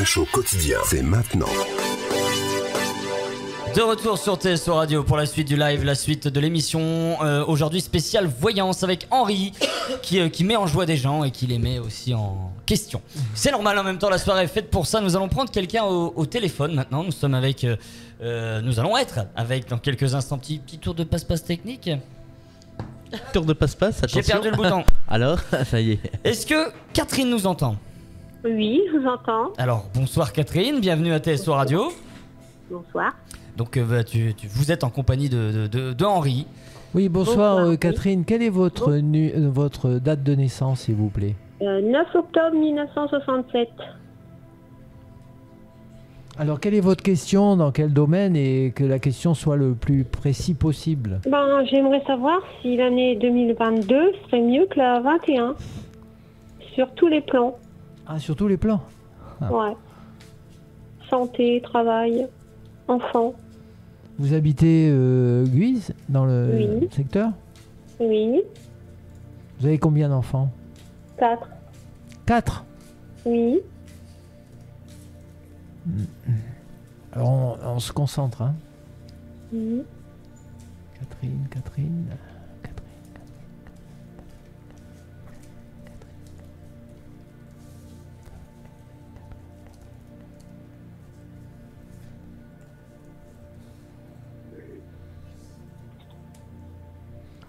Un show quotidien, c'est maintenant. De retour sur TSO Radio pour la suite du live, la suite de l'émission. Aujourd'hui spéciale voyance avec Henri qui met en joie des gens et qui les met aussi en question. C'est normal, en même temps la soirée est faite pour ça. Nous allons prendre quelqu'un au téléphone maintenant. Nous allons être avec dans quelques instants petit tour de passe-passe technique. Tour de passe-passe, attention. J'ai perdu le bouton. Alors, ça y est. Est-ce que Catherine nous entend? Oui, je vous entends. Alors bonsoir Catherine, bienvenue à TSO Radio. Bonsoir. Donc vous êtes en compagnie de Henri. Oui, bonsoir, Bonsoir. Catherine. Quelle est votre date de naissance, s'il vous plaît? 9 octobre 1967. Alors, quelle est votre question, dans quel domaine, et que la question soit le plus précis possible? J'aimerais savoir si l'année 2022 serait mieux que la 21. Sur tous les plans. Ah, sur tous les plans? Ouais. Santé, travail, enfants. Vous habitez Guise, dans le Oui. secteur? Oui. Vous avez combien d'enfants? 4. 4. Oui. Alors, on se concentre, hein. Oui. Catherine.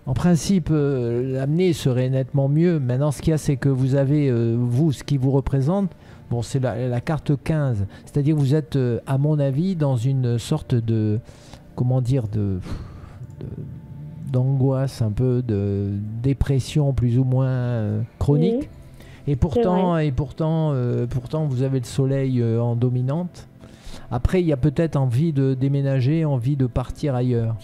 En principe, l'amener serait nettement mieux. Maintenant, ce qu'il y a, c'est que vous avez, vous, ce qui vous représente, bon, c'est la carte 15. C'est-à-dire que vous êtes, à mon avis, dans une sorte de, comment dire, d'angoisse, un peu de dépression plus ou moins chronique. Oui. Et pourtant, vous avez le soleil en dominante. Après, il y a peut-être envie de déménager, envie de partir ailleurs.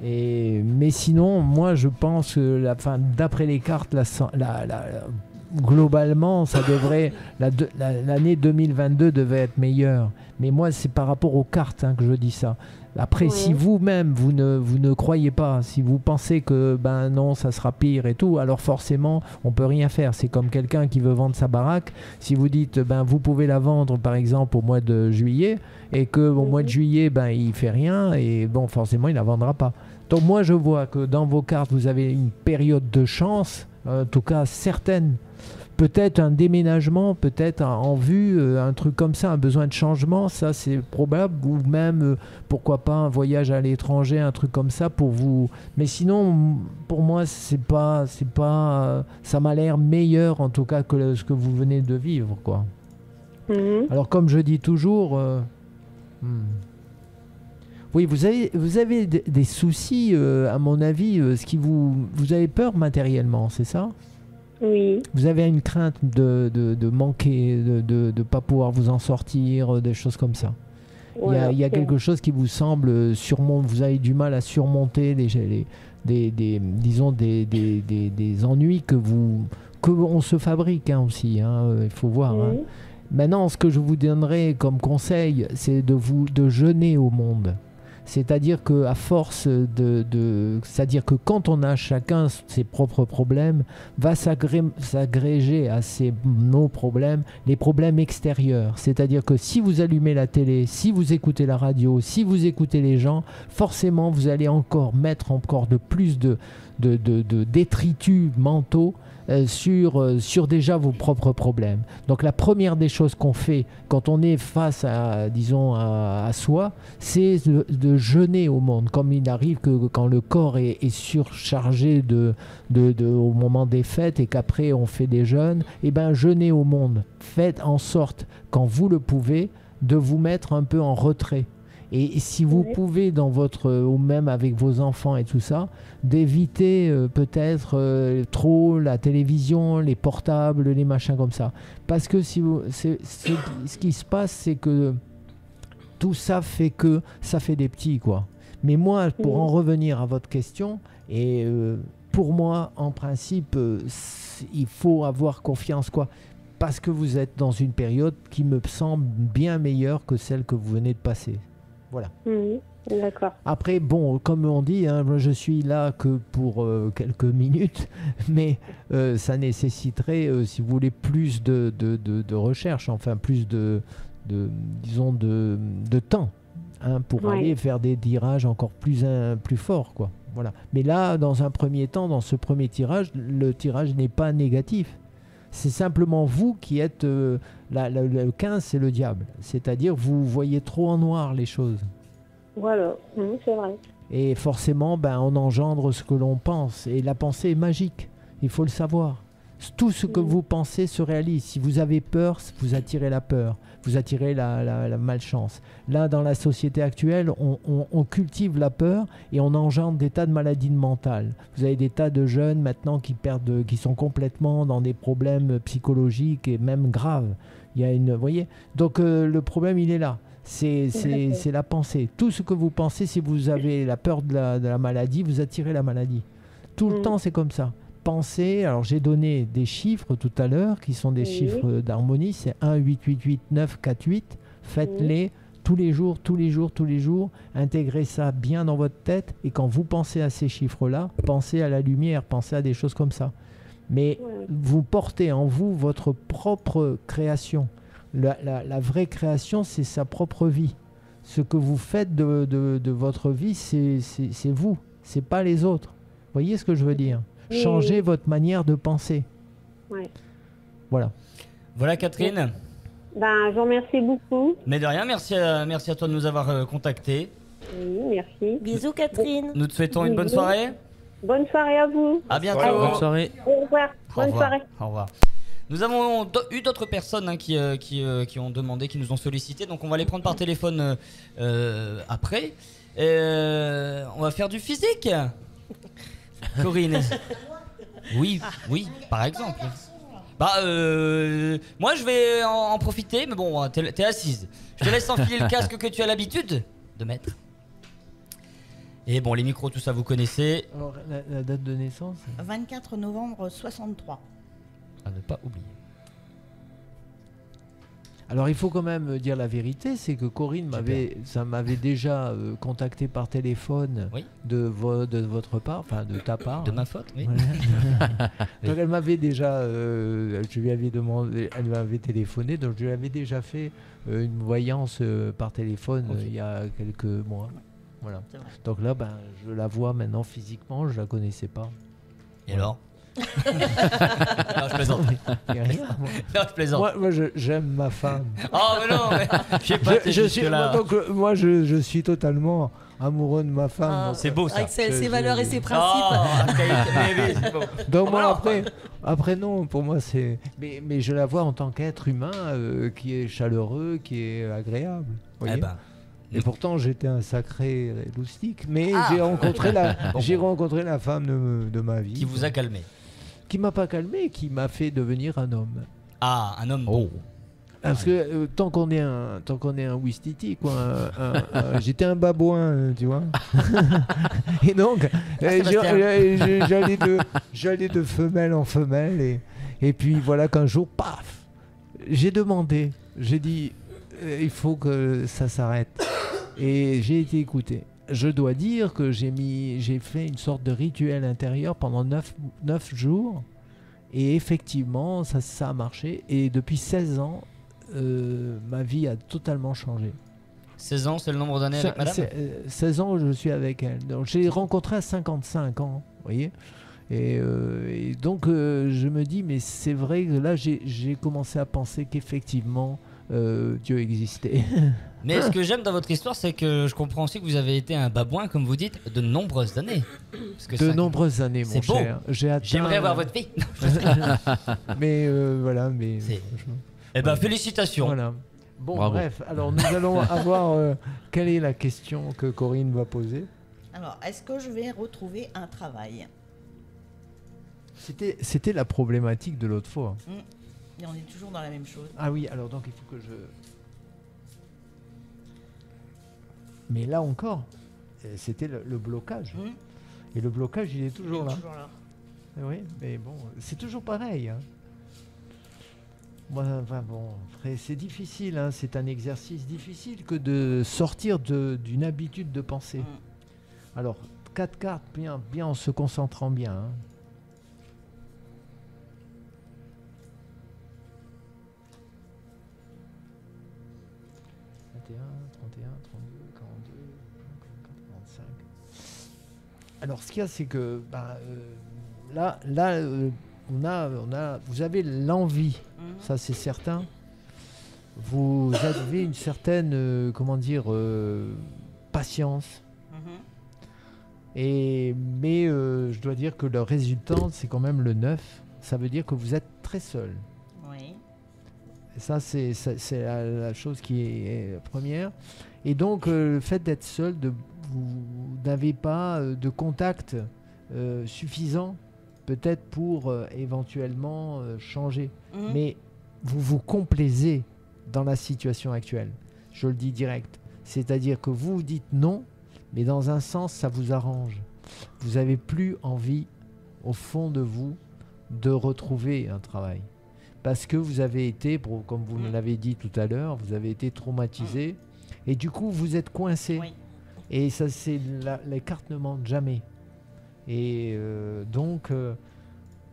Mais sinon, moi, je pense que d'après les cartes, globalement, ça devrait l'année 2022 devait être meilleure. Mais moi, c'est par rapport aux cartes que je dis ça. Après, Oui. si vous-même, vous ne croyez pas, si vous pensez que non, ça sera pire et tout, alors forcément, on peut rien faire. C'est comme quelqu'un qui veut vendre sa baraque. Si vous dites, vous pouvez la vendre, par exemple, au mois de juillet, et qu'au mois de juillet, il fait rien, et bon, forcément, il la vendra pas. Donc moi, je vois que dans vos cartes, vous avez une période de chance, en tout cas certaine. Peut-être un déménagement, peut-être en vue, un truc comme ça, un besoin de changement, ça c'est probable. Ou même, pourquoi pas, un voyage à l'étranger, un truc comme ça pour vous. Mais sinon, pour moi, c'est pas, ça m'a l'air meilleur en tout cas que ce que vous venez de vivre, quoi. Mhm. Alors comme je dis toujours, oui, vous avez des soucis, à mon avis, vous avez peur matériellement, c'est ça? Oui. Vous avez une crainte de manquer, de pas pouvoir vous en sortir, des choses comme ça. Voilà, il y a c'est- quelque chose qui vous semble vous avez du mal à surmonter disons des ennuis que on se fabrique aussi, il faut voir. Oui. Maintenant, ce que je vous donnerai comme conseil, c'est de jeûner au monde. C'est-à-dire qu'à force c'est-à-dire que quand on a chacun ses propres problèmes, va s'agréger à nos problèmes, les problèmes extérieurs. C'est-à-dire que si vous allumez la télé, si vous écoutez la radio, si vous écoutez les gens, forcément vous allez mettre encore de plus de détritus mentaux sur déjà vos propres problèmes. Donc la première des choses qu'on fait quand on est face à soi, c'est de jeûner au monde. Comme il arrive que quand le corps est surchargé au moment des fêtes et qu'après on fait des jeûnes, jeûnez au monde. Faites en sorte, quand vous le pouvez, de vous mettre un peu en retrait. Et si vous pouvez, ou même avec vos enfants et tout ça, d'éviter peut-être trop la télévision, les portables, les machins comme ça. Parce que ce qui se passe, c'est que tout ça fait que ça fait des petits, quoi. Mais moi, pour en revenir à votre question, et pour moi, en principe, il faut avoir confiance, quoi. Parce que vous êtes dans une période qui me semble bien meilleure que celle que vous venez de passer. Voilà. Mhm. D'accord. Après, bon, comme on dit, hein, moi, je suis là que pour quelques minutes, mais ça nécessiterait, si vous voulez, plus de recherche, enfin plus disons de temps, hein, pour Ouais. aller faire des tirages encore plus forts, quoi. Voilà. Mais là, dans un premier temps, dans ce premier tirage, le tirage n'est pas négatif. C'est simplement vous qui êtes... le 15, c'est le diable. C'est-à-dire, vous voyez trop en noir les choses. Voilà, c'est vrai. Et forcément, ben, on engendre ce que l'on pense. Et la pensée est magique. Il faut le savoir. Tout ce que vous pensez se réalise. Si vous avez peur, vous attirez la peur. Vous attirez la malchance. Là, dans la société actuelle, on cultive la peur et on engendre des tas de maladies mentales. Vous avez des tas de jeunes maintenant qui sont complètement dans des problèmes psychologiques et même graves. Il y a vous voyez. Donc le problème, il est là. C'est la pensée. Tout ce que vous pensez, si vous avez la peur de la maladie, vous attirez la maladie. Tout le temps, c'est comme ça. Pensez, alors j'ai donné des chiffres tout à l'heure, qui sont des chiffres d'harmonie, c'est 1, 8, 8, 8, 9, 4, 8. Faites-les tous les jours, tous les jours, tous les jours. Intégrez ça bien dans votre tête. Et quand vous pensez à ces chiffres-là, pensez à la lumière, pensez à des choses comme ça. Mais vous portez en vous votre propre création. La vraie création, c'est sa propre vie. Ce que vous faites de votre vie, c'est vous, c'est pas les autres. Vous voyez ce que je veux dire? Changez votre manière de penser. Ouais. Voilà. Voilà Catherine. Ben, je vous remercie beaucoup. Mais de rien, merci à toi de nous avoir contactés. Oui, merci. Bisous Catherine. Nous te souhaitons une bonne soirée. Bonne soirée à vous. À bientôt. Bonne soirée. Au revoir. Au Bonne revoir. soirée. Au revoir. Nous avons eu d'autres personnes, hein, qui ont demandé, qui nous ont sollicité. Donc on va les prendre par téléphone après. On va faire du physique. Corinne. Oui, par exemple. Bah, moi je vais en profiter, mais bon, t'es assise. Je te laisse enfiler le casque que tu as l'habitude de mettre. Et bon, les micros, tout ça, vous connaissez. Alors, la date de naissance? 24 novembre 63. À ne pas oublier. Alors il faut quand même dire la vérité, c'est que Corinne m'avait déjà contacté par téléphone de votre part, enfin de ta part. De ma faute, oui. Voilà. Donc elle m'avait déjà, je lui avais demandé, elle m'avait téléphoné, donc je lui avais déjà fait une voyance par téléphone il y a quelques mois. Voilà. Donc là, ben, je la vois maintenant physiquement, je la connaissais pas. Et alors? Non, je plaisante. Il y a rien, moi. Non, je plaisante. Moi j'aime ma femme. Oh, mais non, mais je suis là. Donc, moi, je suis totalement amoureux de ma femme. Ah, donc, c'est beau ça. Avec ses valeurs et ses Oh, principes. mais oui, c'est beau. Donc moi, Alors, après non, pour moi c'est... Mais je la vois en tant qu'être humain qui est chaleureux, qui est agréable. Vous voyez. Eh ben. Et pourtant j'étais un sacré loustique, mais Ah. j'ai rencontré la femme de ma vie. Qui vous a calmé? Qui m'a pas calmé, qui m'a fait devenir un homme. Ah, un homme bon. Parce que tant qu'on est un Ouistiti, quoi, j'étais un babouin, tu vois. Et donc, j'allais de femelle en femelle, et puis voilà qu'un jour, paf, j'ai demandé, j'ai dit, il faut que ça s'arrête. Et j'ai été écouté. Je dois dire que j'ai fait une sorte de rituel intérieur pendant 9 jours, et effectivement, ça a marché. Et depuis 16 ans, ma vie a totalement changé. 16 ans, c'est le nombre d'années avec madame? 16 ans, je suis avec elle. Donc, je l'ai rencontrée à 55 ans, vous voyez. Et donc, je me dis, mais c'est vrai que là, j'ai commencé à penser qu'effectivement, Dieu existait. Mais ce que j'aime dans votre histoire, c'est que je comprends aussi que vous avez été un babouin, comme vous dites, de nombreuses années. Parce que Nombreuses années, mon c'est beau. cher. J'aimerais avoir votre fille. Mais voilà, mais... Eh ben, félicitations. Voilà. Bon, Bravo. bref, alors nous allons avoir... quelle est la question que Corinne va poser? Alors, est-ce que je vais retrouver un travail? C'était la problématique de l'autre fois. Et on est toujours dans la même chose. Ah oui, alors donc il faut que je... Mais là encore, c'était le blocage. Et le blocage, il est Il est toujours là. toujours là. Oui, mais bon, c'est toujours pareil. Hein. Enfin, bon, après, c'est difficile, hein, c'est un exercice difficile que de sortir d'une habitude de pensée. Alors, 4 cartes, bien en se concentrant bien. Hein. Alors, ce qu'il y a, c'est que vous avez l'envie, ça c'est certain. Vous avez une certaine, patience. Mais je dois dire que le résultat, c'est quand même le 9. Ça veut dire que vous êtes très seul. Oui. Et ça, c'est la chose qui est première. Et donc, le fait d'être seul, vous n'avez pas de contact suffisant, peut-être pour éventuellement changer. Mais vous vous complaisez dans la situation actuelle. Je le dis direct. C'est-à-dire que vous dites non, mais dans un sens, ça vous arrange. Vous n'avez plus envie, au fond de vous, de retrouver un travail. Parce que vous avez été, comme vous me l'avez dit tout à l'heure, vous avez été traumatisé. Et du coup, vous êtes coincé. Oui. Et ça, les cartes ne mentent jamais. Et donc,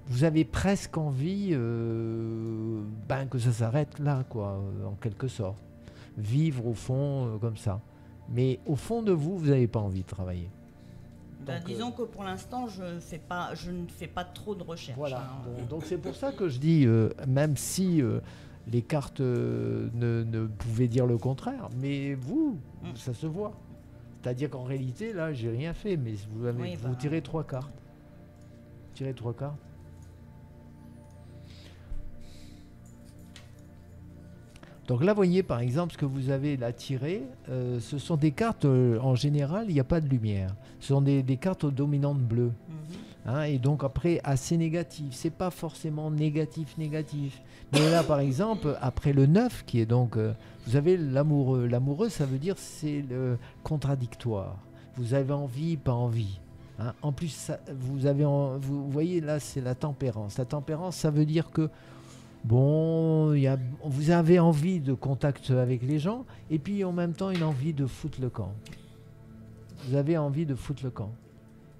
vous avez presque envie que ça s'arrête là, quoi, en quelque sorte. Vivre au fond comme ça. Mais au fond de vous, vous n'avez pas envie de travailler. Disons que pour l'instant, je ne fais pas trop de recherche. Voilà. Hein. Donc c'est pour ça que je dis, même si les cartes ne pouvaient dire le contraire, mais vous, ça se voit. C'est-à-dire qu'en réalité, là, j'ai rien fait, mais vous tirez 3 cartes. Tirez 3 cartes. Donc là, vous voyez, par exemple, ce que vous avez là tiré, ce sont des cartes, en général, il n'y a pas de lumière. Ce sont des cartes aux dominantes bleues. Hein, et donc après, assez négatives. C'est pas forcément négatif. Mais là, par exemple, après le 9, qui est donc... vous avez l'amoureux. L'amoureux, ça veut dire c'est le contradictoire. Vous avez envie, pas envie. Hein. En plus, ça, vous voyez, là, c'est la tempérance. La tempérance, ça veut dire que bon, vous avez envie de contact avec les gens, et puis en même temps une envie de foutre le camp. Vous avez envie de foutre le camp.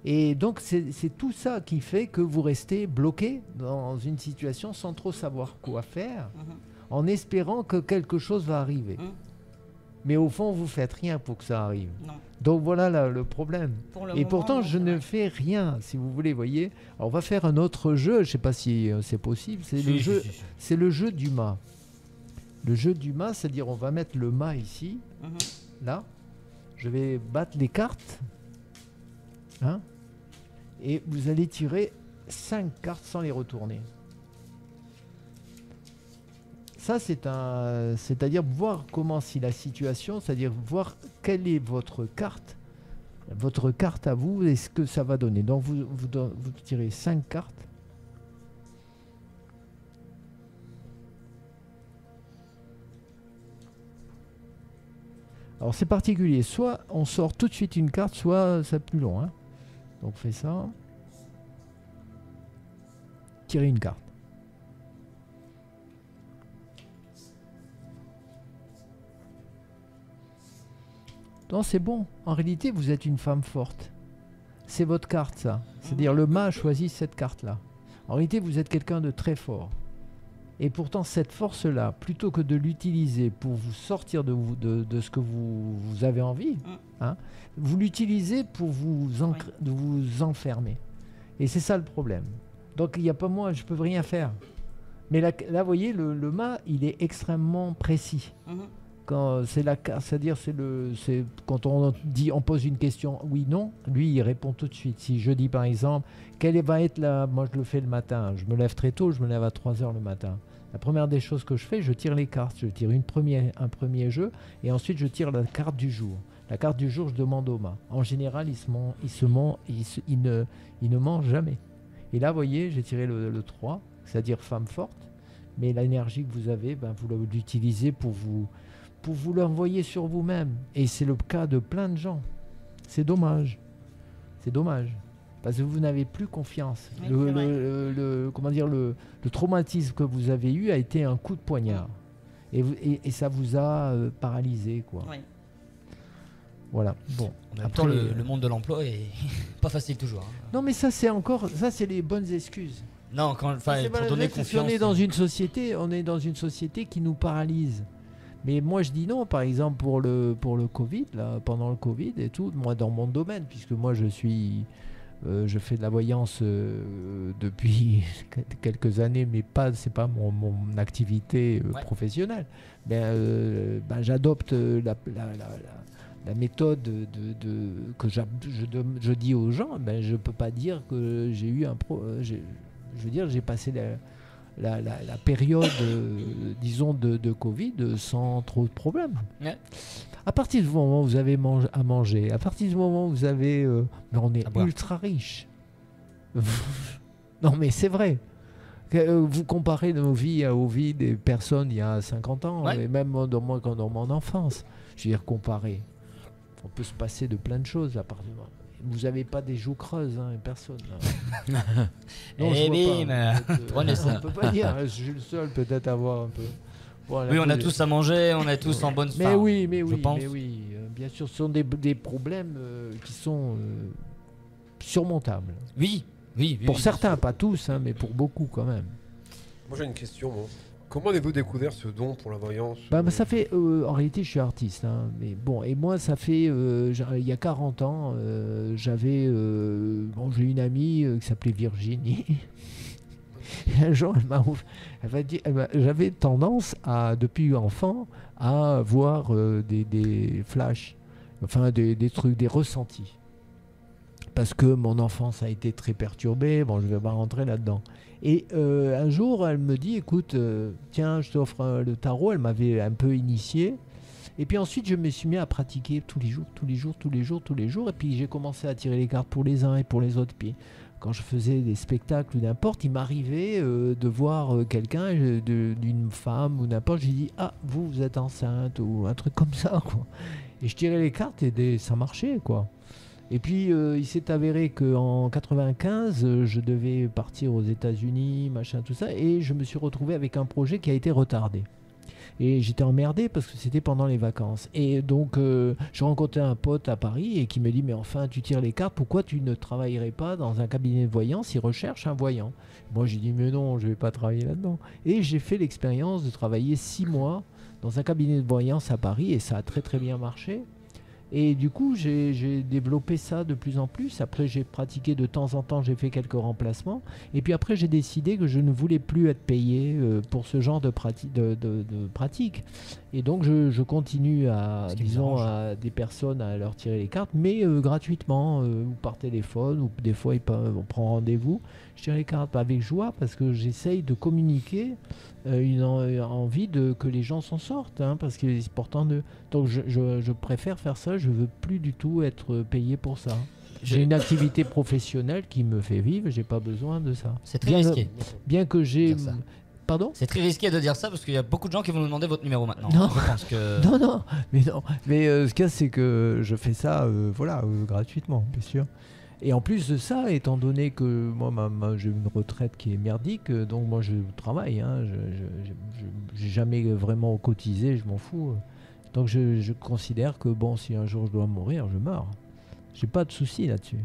Et donc c'est tout ça qui fait que vous restez bloqué dans une situation sans trop savoir quoi faire, en espérant que quelque chose va arriver. Mais au fond, vous faites rien pour que ça arrive. Non. Donc voilà le problème. Et pourtant, je ne fais rien, si vous voulez, voyez. Alors, on va faire un autre jeu, je ne sais pas si c'est possible. C'est le jeu du mât. Le jeu du mât, c'est-à-dire on va mettre le mât ici, là. Je vais battre les cartes. Hein, et vous allez tirer 5 cartes sans les retourner. Ça, c'est-à-dire voir comment si la situation, c'est-à-dire voir quelle est votre carte à vous, et ce que ça va donner. Donc, vous tirez 5 cartes. Alors, c'est particulier. Soit on sort tout de suite une carte, soit c'est plus long. Hein. Donc, on fait ça. Tirez une carte. Non, c'est bon. En réalité, vous êtes une femme forte. C'est votre carte, ça. C'est-à-dire, le mât a choisi cette carte-là. En réalité, vous êtes quelqu'un de très fort. Et pourtant, cette force-là, plutôt que de l'utiliser pour vous sortir de ce que vous avez envie, hein, vous l'utilisez pour vous enfermer. Et c'est ça le problème. Donc, il n'y a pas moi, je ne peux rien faire. Mais là, vous voyez, le mât, il est extrêmement précis. Quand c'est la carte, c'est-à-dire c'est quand on pose une question oui non, lui il répond tout de suite. Si je dis par exemple quelle va être moi je le fais le matin, je me lève très tôt, je me lève à 3h le matin. La première des choses que je fais, je tire les cartes, je tire un premier jeu et ensuite je tire la carte du jour. La carte du jour, je demande au mât. En général, il ne ment jamais. Et là, vous voyez, j'ai tiré le 3, c'est-à-dire femme forte, mais l'énergie que vous avez, vous l'utilisez pour vous l'envoyer sur vous-même. Et c'est le cas de plein de gens. C'est dommage. C'est dommage. Parce que vous n'avez plus confiance. Oui, Le, c'est vrai. comment dire, le traumatisme que vous avez eu a été un coup de poignard. Et ça vous a paralysé, quoi. Oui. Voilà. Bon. En même Après, temps, le monde de l'emploi est pas facile toujours. Hein. Non, mais ça, c'est les bonnes excuses. Non, pour donner confiance. Si on est dans une société qui nous paralyse. Mais moi, je dis non. Par exemple, pour le Covid, là, pendant le Covid et tout, moi, dans mon domaine, puisque moi, je fais de la voyance depuis quelques années, mais c'est pas mon activité professionnelle. J'adopte la méthode que je dis aux gens. Je peux pas dire que j'ai eu je veux dire, j'ai passé la période, disons, de Covid sans trop de problèmes. Ouais. À partir du moment où vous avez à manger, à partir du moment où vous avez... mais on est ultra riche. Non, mais c'est vrai. Vous comparez nos vies aux vies des personnes il y a 50 ans, et même dans mon enfance. Je veux dire, comparer. On peut se passer de plein de choses à partir du moment. Vous n'avez pas des joues creuses, hein, personne. Non, prenez ça. On ne peut pas dire, je suis le seul peut-être à avoir un peu... Voilà, oui, on a tous à manger, on est tous en bonne forme. Mais oui, bien sûr, ce sont des problèmes qui sont surmontables. Oui. Pour certains, pas tous, hein, mais pour beaucoup quand même. Moi j'ai une question. Comment avez-vous découvert ce don pour la voyance? Ça fait, en réalité, je suis artiste, hein, mais bon, et moi, ça fait, il y a 40 ans, j'ai une amie qui s'appelait Virginie. Et un jour, j'avais tendance depuis enfant à voir des flashs, enfin des trucs, des ressentis. Parce que mon enfance a été très perturbée, bon, je ne vais pas rentrer là-dedans. Et un jour, elle me dit, écoute, tiens, je t'offre le tarot. Elle m'avait un peu initié. Et puis ensuite, je me suis mis à pratiquer tous les jours. Et puis j'ai commencé à tirer les cartes pour les uns et pour les autres. Puis quand je faisais des spectacles ou n'importe, il m'arrivait de voir quelqu'un, d'une femme ou n'importe. J'ai dit, ah, vous êtes enceinte ou un truc comme ça, quoi. Et je tirais les cartes et ça marchait, quoi. Et puis il s'est avéré qu'en 95, je devais partir aux États-Unis, machin, tout ça, et je me suis retrouvé avec un projet qui a été retardé. Et j'étais emmerdé parce que c'était pendant les vacances. Et donc je rencontrais un pote à Paris et qui me dit, mais enfin, tu tires les cartes, pourquoi tu ne travaillerais pas dans un cabinet de voyance? Ils recherchent un voyant. Moi j'ai dit, mais non, je ne vais pas travailler là-dedans. Et j'ai fait l'expérience de travailler 6 mois dans un cabinet de voyance à Paris et ça a très très bien marché. Et du coup, j'ai développé ça de plus en plus. Après, j'ai pratiqué de temps en temps, j'ai fait quelques remplacements. Et puis après, j'ai décidé que je ne voulais plus être payé pour ce genre de pratique. Et donc, je continue à des personnes à leur tirer les cartes, mais gratuitement, ou par téléphone, ou des fois, on prend rendez-vous. Je tire les cartes avec joie parce que j'essaye de communiquer une envie que les gens s'en sortent, hein, parce que c'est important de... Donc je préfère faire ça, je veux plus du tout être payé pour ça. J'ai une activité professionnelle qui me fait vivre, j'ai pas besoin de ça. C'est très risqué. Bien que j'ai... Pardon ? C'est très risqué de dire ça parce qu'il y a beaucoup de gens qui vont nous demander votre numéro maintenant. Non, je pense que... non. Mais ce qu'il y a, c'est que je fais ça gratuitement, bien sûr. Et en plus de ça, étant donné que moi j'ai une retraite qui est merdique, donc moi je travaille, hein, j'ai jamais vraiment cotisé, je m'en fous. Donc je considère que bon, si un jour je dois mourir, je meurs. J'ai pas de souci là-dessus.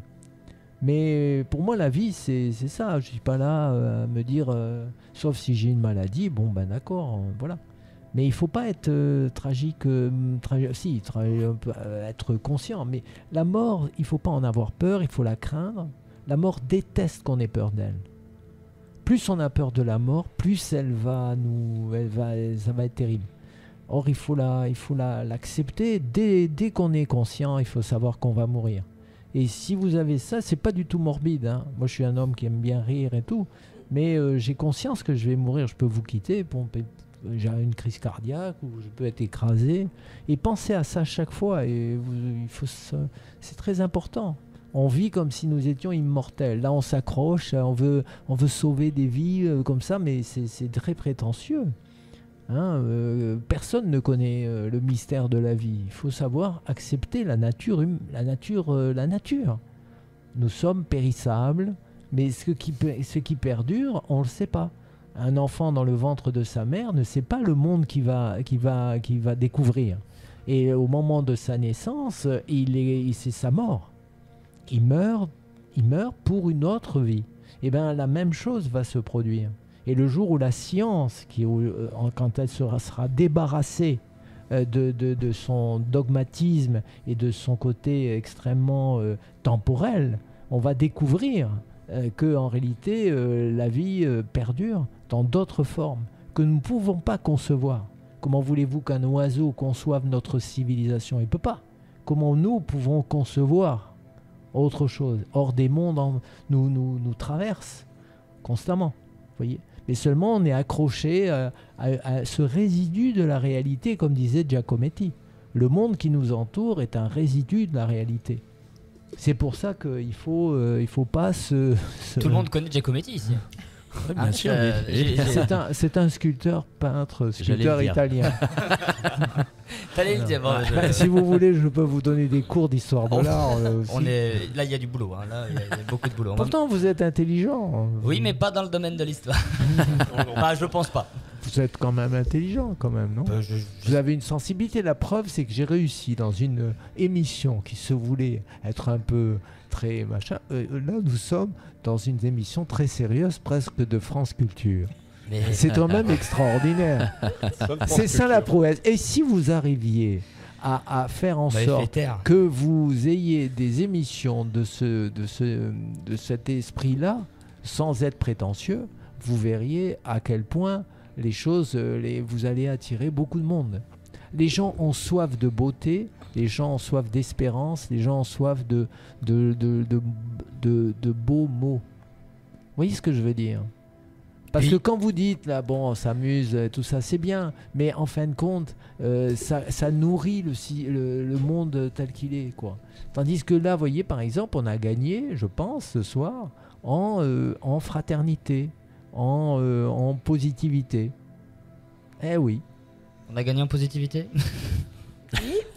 Mais pour moi, la vie, c'est ça. Je suis pas là à me dire, sauf si j'ai une maladie, bon ben d'accord, voilà. Mais il faut pas être tragique, être conscient. Mais la mort, il faut pas en avoir peur, il faut la craindre. La mort déteste qu'on ait peur d'elle. Plus on a peur de la mort, plus ça va être terrible. Or, il faut l'accepter. Dès qu'on est conscient, il faut savoir qu'on va mourir. Et si vous avez ça, c'est pas du tout morbide, hein. Moi, je suis un homme qui aime bien rire et tout, mais j'ai conscience que je vais mourir. Je peux vous quitter, j'ai une crise cardiaque ou je peux être écrasé. Et pensez à ça chaque fois. Et c'est très important. On vit comme si nous étions immortels. Là, on s'accroche, on veut sauver des vies comme ça, mais c'est très prétentieux. Hein, personne ne connaît le mystère de la vie. Il faut savoir accepter la nature. Nous sommes périssables, mais ce qui perdure, on ne le sait pas. Un enfant dans le ventre de sa mère ne sait pas le monde qu'il va découvrir. Et au moment de sa naissance, c'est sa mort. Il meurt pour une autre vie. Et bien la même chose va se produire. Et le jour où la science, quand elle sera débarrassée de son dogmatisme et de son côté extrêmement temporel, on va découvrir qu'en réalité la vie perdure dans d'autres formes que nous ne pouvons pas concevoir. Comment voulez-vous qu'un oiseau conçoive notre civilisation? Il ne peut pas. Comment nous pouvons concevoir autre chose? Or des mondes nous traversent constamment, voyez. Mais seulement on est accroché à ce résidu de la réalité, comme disait Giacometti. Le monde qui nous entoure est un résidu de la réalité. C'est pour ça qu'il faut pas se... Tout le monde connaît Giacometti ici. Ouais, bien sûr. C'est un sculpteur, peintre, sculpteur italien. T'allais le dire. Si vous voulez, je peux vous donner des cours d'histoire de l'art. Là, il y a du boulot. Hein. Là, il y a beaucoup de boulot. Pourtant, vous êtes intelligent. Oui, mais pas dans le domaine de l'histoire. Enfin, je pense pas. Vous êtes quand même intelligent, quand même, non? Vous avez une sensibilité. La preuve, c'est que j'ai réussi dans une émission qui se voulait être un peu très machin. Là, nous sommes dans une émission très sérieuse, presque de France Culture. Mais... c'est quand même extraordinaire. C'est ça la prouesse. Et si vous arriviez à faire en sorte que vous ayez des émissions de cet esprit-là, sans être prétentieux, vous verriez à quel point les choses, vous allez attirer beaucoup de monde. Les gens ont soif de beauté, les gens ont soif d'espérance, les gens ont soif de beaux mots. Vous voyez ce que je veux dire? Parce que quand vous dites, là, bon, on s'amuse, tout ça, c'est bien, mais en fin de compte, ça nourrit le monde tel qu'il est, quoi. Tandis que là, vous voyez, par exemple, on a gagné, je pense, ce soir, en fraternité, en positivité. Eh oui. On a gagné en positivité.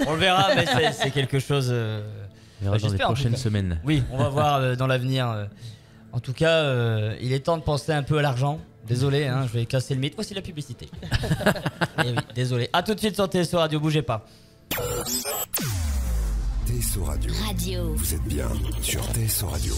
On le verra, mais c'est quelque chose... on verra dans les prochaines semaines. Oui, on va voir dans l'avenir. En tout cas, il est temps de penser un peu à l'argent. Désolé, hein, je vais casser le mythe. Voici la publicité. Et oui, désolé. A tout de suite sur TSO Radio, bougez pas. TSO Radio. Vous êtes bien sur TSO Radio.